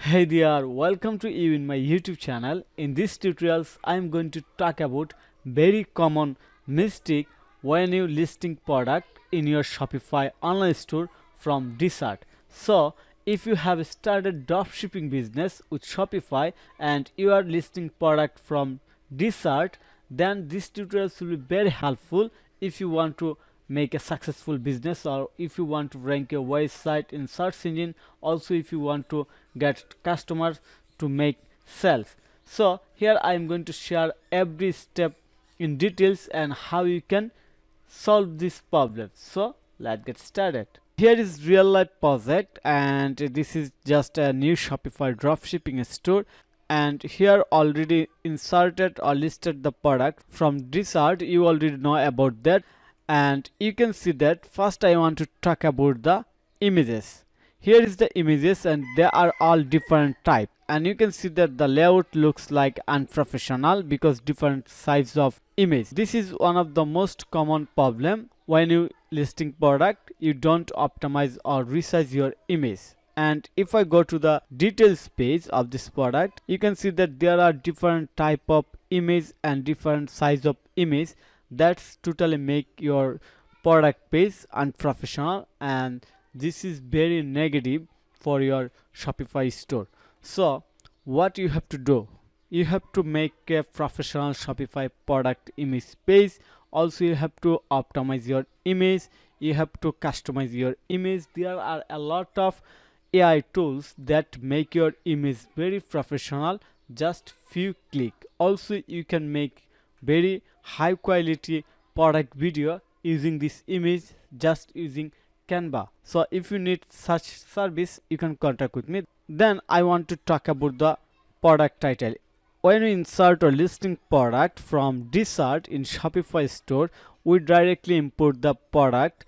Hey there, welcome to you in my YouTube channel. In this tutorials, I am going to talk about very common mistake when you listing product in your Shopify online store from Dsers. So, if you have started dropshipping business with Shopify and you are listing product from Dsers, then this tutorials will be very helpful if you want to make a successful business, or if you want to rank your website in search engine, also if you want to get customers to make sales. So here I am going to share every step in details and how you can solve this problem. So let's get started. Here is real life project, and this is just a new Shopify dropshipping store, and here already inserted or listed the product from Dsers. You already know about that, and you can see that first I want to talk about the images. Here is the images, and they are all different type, and you can see that the layout looks like unprofessional because different size of image. This is one of the most common problem when you listing product. You don't optimize or resize your image. And if I go to the details page of this product, you can see that there are different type of image and different size of image. That's totally make your product page unprofessional, and this is very negative for your Shopify store. So what you have to do, you have to make a professional Shopify product image page. Also you have to optimize your image, you have to customize your image. There are a lot of AI tools that make your image very professional, just few click. Also you can make very high quality product video using this image, just using Canva. So if you need such service, you can contact with me. Then I want to talk about the product title. When we insert or listing product from Dsers in Shopify store, we directly import the product.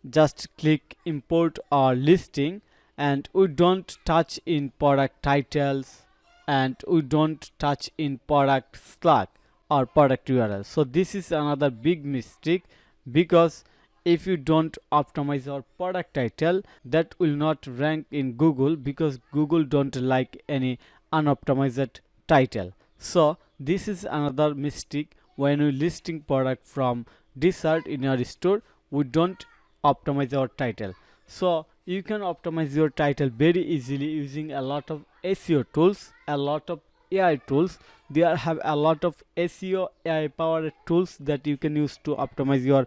Just click import or listing, and we don't touch in product titles, and we don't touch in product slug or product URL. So this is another big mistake, because if you don't optimize our product title, that will not rank in Google, because Google don't like any unoptimized title. So this is another mistake when you listing product from Dsers in your store. We don't optimize our title. So you can optimize your title very easily using a lot of SEO tools, a lot of AI tools. There have a lot of SEO AI powered tools that you can use to optimize your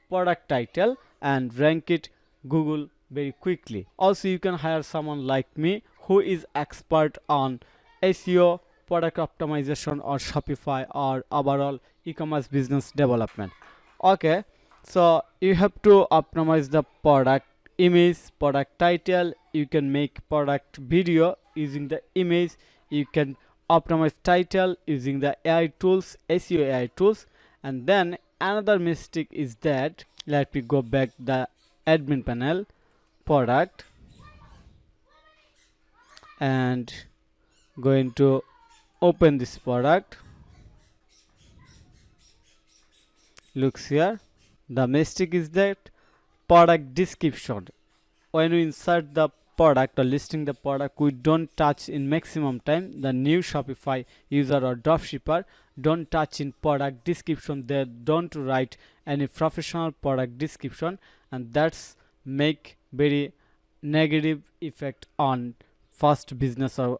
product title and rank it Google very quickly. Also you can hire someone like me who is expert on SEO, product optimization, or Shopify, or overall e-commerce business development. Okay, so you have to optimize the product image, product title. You can make product video using the image. You can optimize title using the AI tools, SEO AI tools. And then another mistake is that, let me go back the admin panel, product, and going to open this product. Looks here, the mistake is that product description. When we insert the product or listing the product, we don't touch in maximum time. The new Shopify user or dropshipper don't touch in product description. They don't write any professional product description, and that's make very negative effect on first business, or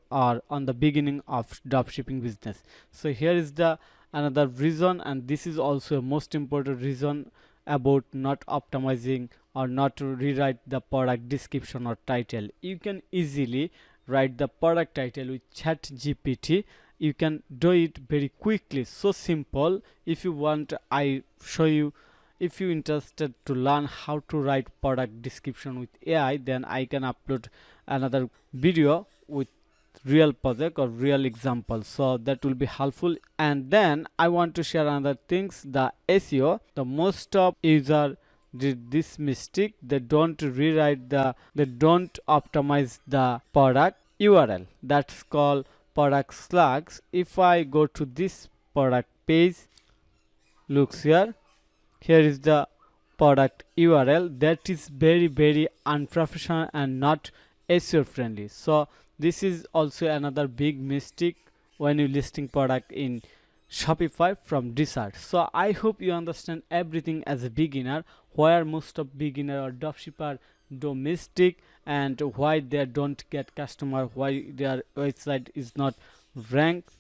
on the beginning of dropshipping business. So here is the another reason, and this is also a most important reason about not optimizing or not to rewrite the product description or title. You can easily write the product title with ChatGPT. You can do it very quickly, so simple. If you want, I show you. If you interested to learn how to write product description with AI, then I can upload another video with real project or real example, so that will be helpful. And then I want to share another things, the SEO. The most of user did this mistake. They don't optimize the product URL. That's called product slugs. If I go to this product page, looks here, here is the product URL. That is very unprofessional and not SEO friendly. So this is also another big mistake when you listing product in Shopify from Dsers. So I hope you understand everything as a beginner, where most of beginner or dropshipper do mistake and why they don't get customer, why their website is not ranked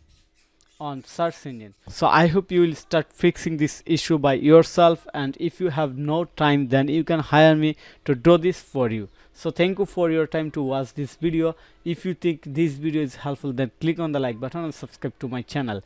on search engine. So I hope you will start fixing this issue by yourself, and if you have no time, then you can hire me to do this for you. So thank you for your time to watch this video. If you think this video is helpful, then click on the like button and subscribe to my channel.